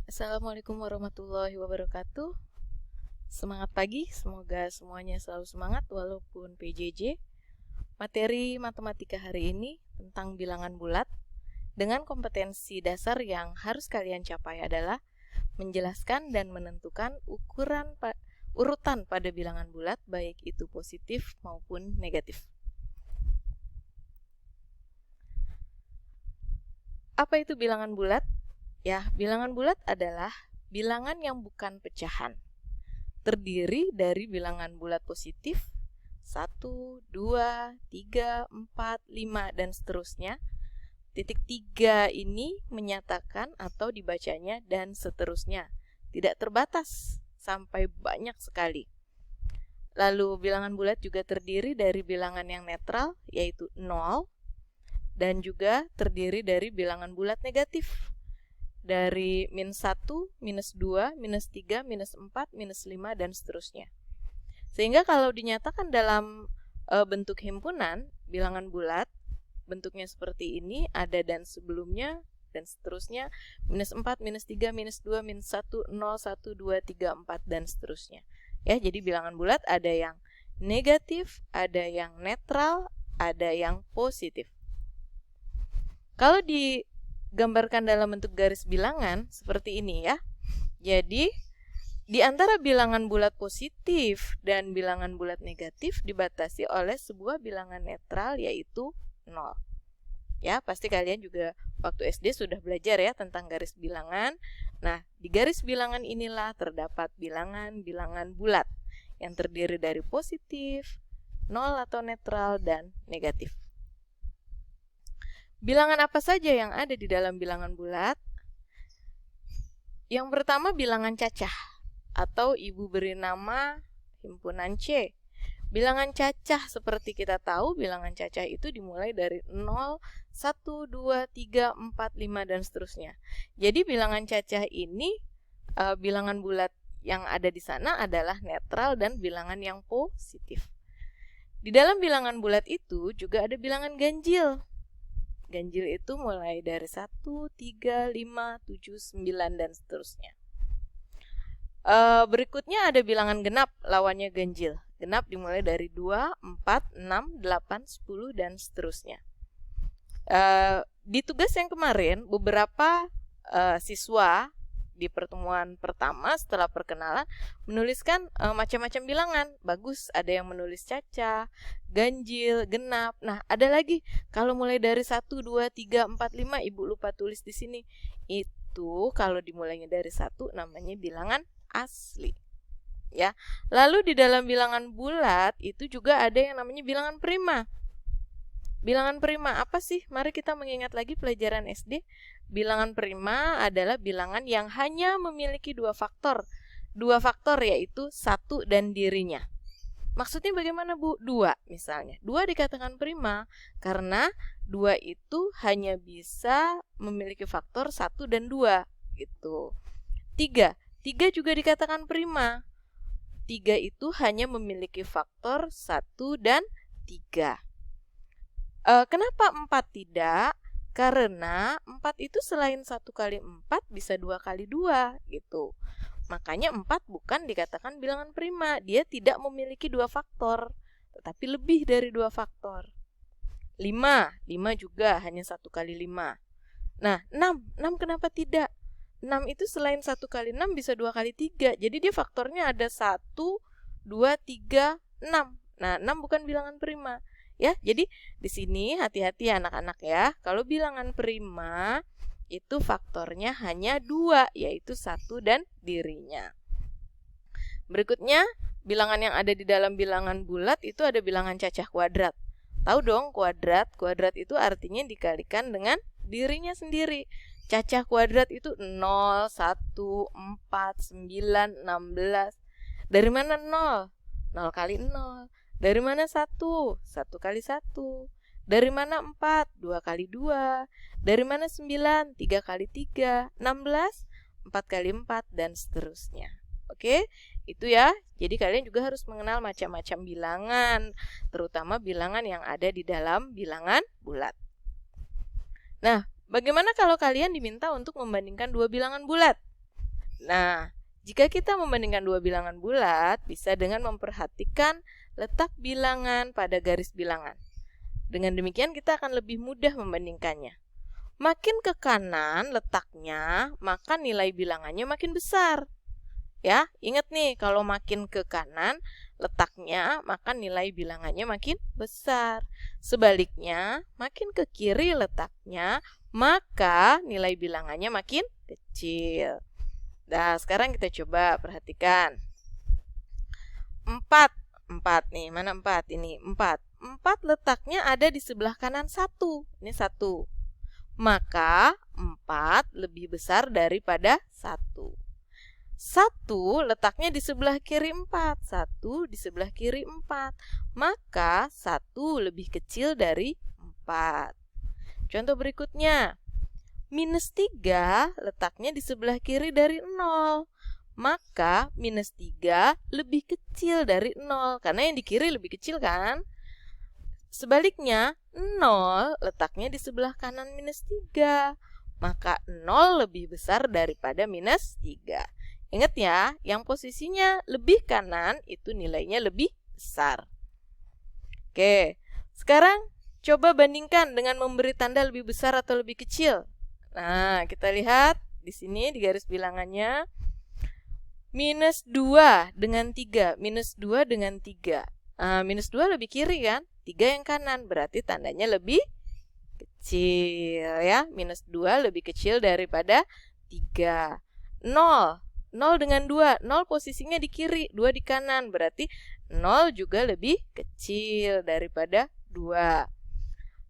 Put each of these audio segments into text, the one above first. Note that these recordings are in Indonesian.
Assalamualaikum warahmatullahi wabarakatuh. Semangat pagi, semoga semuanya selalu semangat walaupun PJJ. Materi matematika hari ini tentang bilangan bulat dengan kompetensi dasar yang harus kalian capai adalah menjelaskan dan menentukan urutan pada bilangan bulat, baik itu positif maupun negatif. Apa itu bilangan bulat? Ya, bilangan bulat adalah bilangan yang bukan pecahan. Terdiri dari bilangan bulat positif 1, 2, 3, 4, 5, dan seterusnya. Titik 3 ini menyatakan atau dibacanya dan seterusnya. Tidak terbatas, sampai banyak sekali. Lalu bilangan bulat juga terdiri dari bilangan yang netral, yaitu 0, dan juga terdiri dari bilangan bulat negatif, dari -1, -2, -3, -4, -5, dan seterusnya. Sehingga kalau dinyatakan dalam bentuk himpunan, bilangan bulat bentuknya seperti ini, ada dan sebelumnya, dan seterusnya, -4, -3, -2, -1, 0, 1, 2, 3, 4, dan seterusnya. Ya, jadi bilangan bulat ada yang negatif, ada yang netral, ada yang positif. Kalau digambarkan dalam bentuk garis bilangan seperti ini ya. Jadi di antara bilangan bulat positif dan bilangan bulat negatif dibatasi oleh sebuah bilangan netral, yaitu 0. Ya, pasti kalian juga waktu SD sudah belajar ya tentang garis bilangan. Nah, di garis bilangan inilah terdapat bilangan-bilangan bulat yang terdiri dari positif, 0 atau netral, dan negatif. Bilangan apa saja yang ada di dalam bilangan bulat? Yang pertama bilangan cacah, atau ibu beri nama himpunan C. Bilangan cacah seperti kita tahu, bilangan cacah itu dimulai dari 0, 1, 2, 3, 4, 5, dan seterusnya. Jadi bilangan cacah ini, bilangan bulat yang ada di sana adalah netral dan bilangan yang positif. Di dalam bilangan bulat itu juga ada bilangan ganjil. Ganjil itu mulai dari 1, 3, 5, 7, 9, dan seterusnya. Berikutnya ada bilangan genap, lawannya ganjil. Genap dimulai dari 2, 4, 6, 8, 10, dan seterusnya. Di tugas yang kemarin, beberapa siswa di pertemuan pertama setelah perkenalan menuliskan macam-macam bilangan. Bagus, ada yang menulis cacah, ganjil, genap. Nah, ada lagi kalau mulai dari 1, 2, 3, 4, 5 Ibu lupa tulis di sini. Itu kalau dimulainya dari 1 namanya bilangan asli. Ya. Lalu di dalam bilangan bulat itu juga ada yang namanya bilangan prima. Bilangan prima apa sih? Mari kita mengingat lagi pelajaran SD. Bilangan prima adalah bilangan yang hanya memiliki dua faktor. Dua faktor yaitu 1 dan dirinya. Maksudnya bagaimana, Bu? 2 misalnya. 2 dikatakan prima karena 2 itu hanya bisa memiliki faktor 1 dan 2 gitu. 3 juga dikatakan prima. 3 itu hanya memiliki faktor 1 dan 3. Kenapa 4 tidak? Karena 4 itu selain 1 kali 4 bisa 2 kali 2 gitu. Makanya 4 bukan dikatakan bilangan prima. Dia tidak memiliki 2 faktor, tetapi lebih dari 2 faktor. 5 juga hanya 1 kali 5. Nah, 6 kenapa tidak? 6 itu selain 1 kali 6 bisa 2 kali 3. Jadi dia faktornya ada 1, 2, 3, 6. Nah, 6 bukan bilangan prima. Ya, jadi di sini hati-hati anak-anak ya. Kalau bilangan prima itu faktornya hanya 2, yaitu 1 dan dirinya. Berikutnya, bilangan yang ada di dalam bilangan bulat itu ada bilangan cacah kuadrat. Tahu dong kuadrat? Kuadrat itu artinya dikalikan dengan dirinya sendiri. Cacah kuadrat itu 0, 1, 4, 9, 16. Dari mana 0? 0 kali 0. Dari mana 1? 1 kali 1. Dari mana 4? 2 kali 2. Dari mana 9? 3 kali 3. 16? 4 kali 4, dan seterusnya. Oke, itu ya. Jadi kalian juga harus mengenal macam-macam bilangan, terutama bilangan yang ada di dalam bilangan bulat. Nah, bagaimana kalau kalian diminta untuk membandingkan dua bilangan bulat? Nah, jika kita membandingkan dua bilangan bulat, bisa dengan memperhatikan letak bilangan pada garis bilangan. Dengan demikian kita akan lebih mudah membandingkannya. Makin ke kanan letaknya, maka nilai bilangannya makin besar. Ya, ingat nih, kalau makin ke kanan letaknya, maka nilai bilangannya makin besar. Sebaliknya, makin ke kiri letaknya, maka nilai bilangannya makin kecil. Nah, sekarang kita coba perhatikan. 4 nih, mana 4? Ini 4 letaknya ada di sebelah kanan 1. Ini 1. Maka 4 lebih besar daripada 1. 1 letaknya di sebelah kiri 4. 1 di sebelah kiri 4. Maka 1 lebih kecil dari 4. Contoh berikutnya. -3 letaknya di sebelah kiri dari 0. Maka -3 lebih kecil dari 0. Karena yang di kiri lebih kecil kan? Sebaliknya, 0 letaknya di sebelah kanan -3. Maka 0 lebih besar daripada -3. Ingat ya, yang posisinya lebih kanan itu nilainya lebih besar. Oke, sekarang coba bandingkan dengan memberi tanda lebih besar atau lebih kecil. Nah, kita lihat di sini di garis bilangannya. -2 dengan 3. -2 dengan 3. -2 lebih kiri kan? 3 yang kanan, berarti tandanya lebih kecil ya. -2 lebih kecil daripada 3. 0 dengan 2. 0 posisinya di kiri, 2 di kanan. Berarti 0 juga lebih kecil daripada 2.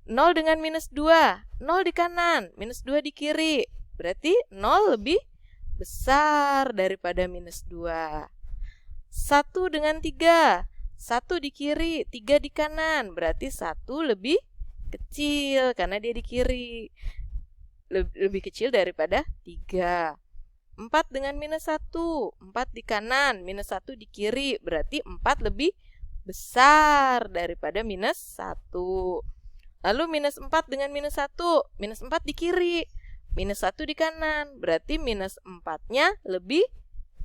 0 dengan -2. 0 di kanan, -2 di kiri. Berarti 0 lebih besar daripada -2. 1 dengan 3. 1 di kiri, 3 di kanan. Berarti 1 lebih kecil karena dia di kiri. Lebih kecil daripada 3. 4 dengan -1. 4 di kanan, -1 di kiri. Berarti 4 lebih besar daripada -1. Lalu -4 dengan -1. -4 di kiri, -1 di kanan. Berarti -4-nya lebih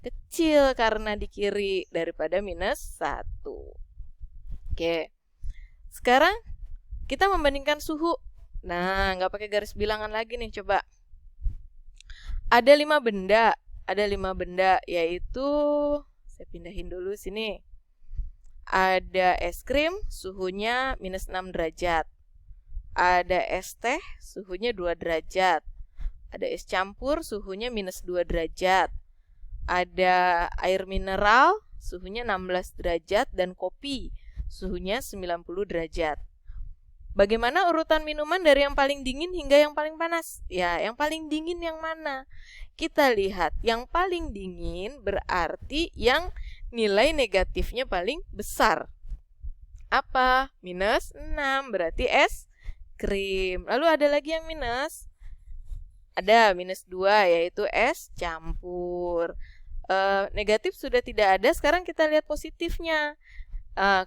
kecil karena di kiri daripada -1. Oke. Sekarang kita membandingkan suhu. Nah, nggak pakai garis bilangan lagi nih, coba. Ada 5 benda, yaitu saya pindahin dulu sini. Ada es krim, suhunya -6 derajat. Ada es teh, suhunya 2 derajat. Ada es campur, suhunya -2 derajat. Ada air mineral, suhunya 16 derajat. Dan kopi, suhunya 90 derajat. Bagaimana urutan minuman dari yang paling dingin hingga yang paling panas? Ya, yang paling dingin yang mana? Kita lihat, yang paling dingin berarti yang nilai negatifnya paling besar. Apa? -6, berarti es krim. Lalu ada lagi yang minus? Ada -2, yaitu es campur. Negatif sudah tidak ada, sekarang kita lihat positifnya.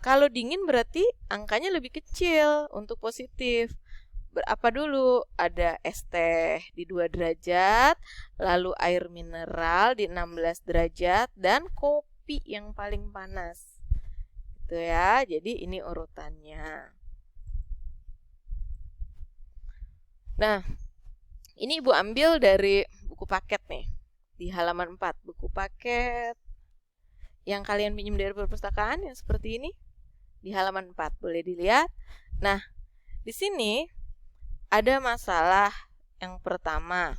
Kalau dingin berarti angkanya lebih kecil untuk positif. Apa dulu? Ada es teh di 2 derajat, lalu air mineral di 16 derajat, dan kopi yang paling panas. Gitu ya, jadi ini urutannya. Nah, ini Ibu ambil dari buku paket nih, di halaman 4, buku paket yang kalian pinjam dari perpustakaan yang seperti ini di halaman 4, boleh dilihat. Nah, di sini ada masalah yang pertama.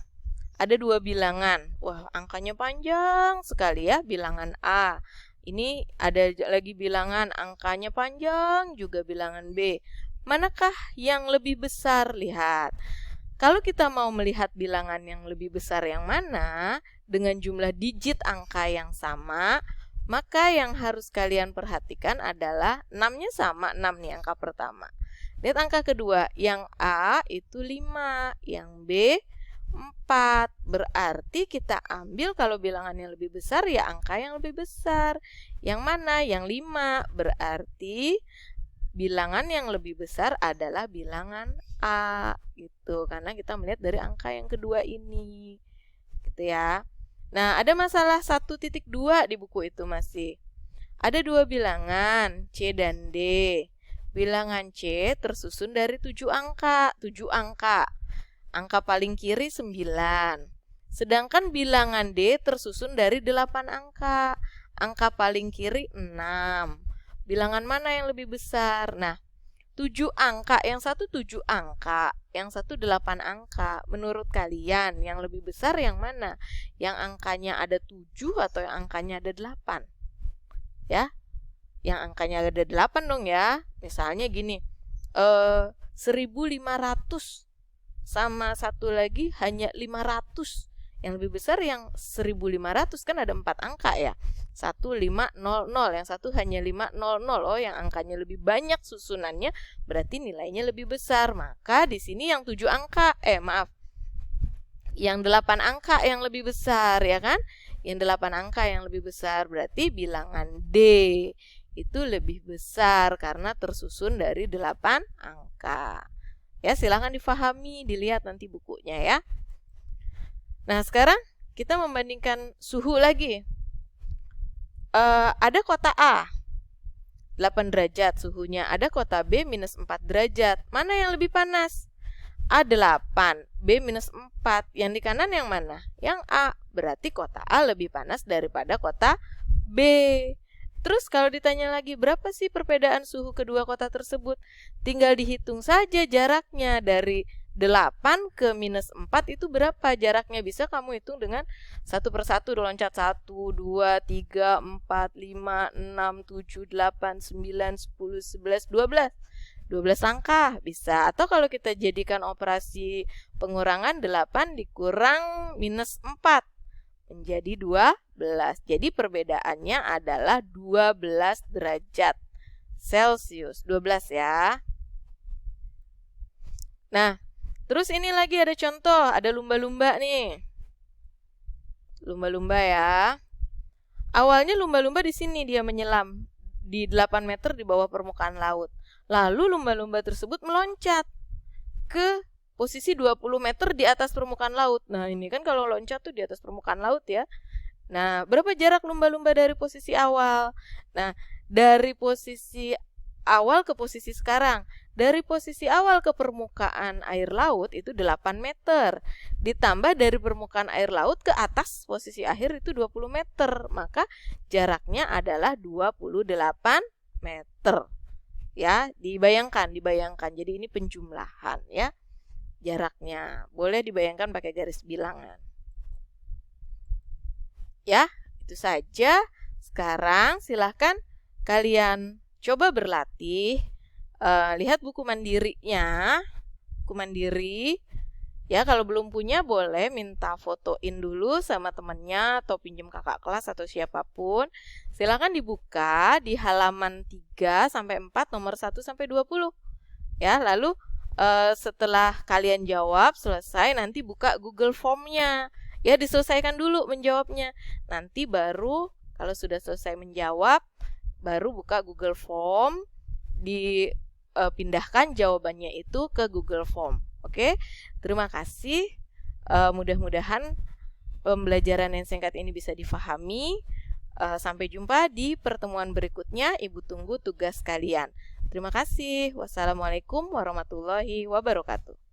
Ada 2 bilangan. Wah, angkanya panjang sekali ya, bilangan A. Ini ada lagi bilangan angkanya panjang juga, bilangan B. Manakah yang lebih besar? Lihat. Kalau kita mau melihat bilangan yang lebih besar yang mana dengan jumlah digit angka yang sama, maka yang harus kalian perhatikan adalah 6-nya sama, 6 nih angka pertama. Lihat angka kedua, yang A itu 5, yang B 4. Berarti kita ambil kalau bilangannya lebih besar ya angka yang lebih besar. Yang mana? Yang 5. Berarti bilangan yang lebih besar adalah bilangan A gitu. Karena kita melihat dari angka yang kedua ini. Gitu ya. Nah, ada masalah 1.2 di buku itu masih. Ada dua bilangan, C dan D. Bilangan C tersusun dari 7 angka. Angka paling kiri 9. Sedangkan bilangan D tersusun dari 8 angka. Angka paling kiri 6. Bilangan mana yang lebih besar? Nah, 7 angka, yang satu 7 angka, yang satu 8 angka. Menurut kalian yang lebih besar yang mana? Yang angkanya ada 7 atau yang angkanya ada 8? Ya, yang angkanya ada 8 dong ya. Misalnya gini, 1.500 sama satu lagi hanya 500. Yang lebih besar yang 1.500, kan ada 4 angka ya. 1500, yang satu hanya 500. Oh, yang angkanya lebih banyak susunannya berarti nilainya lebih besar. Maka di sini yang 7 angka, yang 8 angka yang lebih besar ya kan? Yang 8 angka yang lebih besar berarti bilangan D itu lebih besar karena tersusun dari 8 angka. Ya, silahkan difahami, dilihat nanti bukunya ya. Nah, sekarang kita membandingkan suhu lagi. Ada kota A 8 derajat suhunya, ada kota B minus 4 derajat. Mana yang lebih panas? A8, B minus 4. Yang di kanan yang mana? Yang A. Berarti kota A lebih panas daripada kota B. Terus kalau ditanya lagi, berapa sih perbedaan suhu kedua kota tersebut? Tinggal dihitung saja jaraknya. Dari 8 ke minus 4 itu berapa jaraknya? Bisa kamu hitung dengan satu persatu, loncat 1, 2, 3, 4, 5, 6, 7, 8, 9, 10, 11, 12. 12 angka bisa. Atau kalau kita jadikan operasi pengurangan, 8 dikurang minus 4 menjadi 12. Jadi perbedaannya adalah 12 derajat Celcius. 12 ya. Nah, terus ini lagi ada contoh, ada lumba-lumba nih. Lumba-lumba ya. Awalnya lumba-lumba di sini dia menyelam di 8 meter di bawah permukaan laut. Lalu lumba-lumba tersebut meloncat ke posisi 20 meter di atas permukaan laut. Nah, ini kan kalau loncat tuh di atas permukaan laut ya. Nah, berapa jarak lumba-lumba dari posisi awal? Nah, dari posisi awal ke posisi sekarang. Dari posisi awal ke permukaan air laut itu 8 meter. Ditambah dari permukaan air laut ke atas posisi akhir itu 20 meter. Maka jaraknya adalah 28 meter. Ya, dibayangkan. Jadi ini penjumlahan ya. Jaraknya boleh dibayangkan pakai garis bilangan. Ya, itu saja. Sekarang silahkan kalian coba berlatih. Lihat buku mandirinya. Buku mandiri. Ya, kalau belum punya boleh minta fotoin dulu sama temannya atau pinjam kakak kelas atau siapapun. Silahkan dibuka di halaman 3 sampai 4 nomor 1 sampai 20. Ya, lalu setelah kalian jawab selesai nanti buka Google Form-nya. Ya, diselesaikan dulu menjawabnya. Nanti baru kalau sudah selesai menjawab baru buka Google Form, dipindahkan jawabannya itu ke Google Form. Oke, terima kasih. Mudah-mudahan pembelajaran yang singkat ini bisa difahami. Sampai jumpa di pertemuan berikutnya. Ibu tunggu tugas kalian. Terima kasih. Wassalamualaikum warahmatullahi wabarakatuh.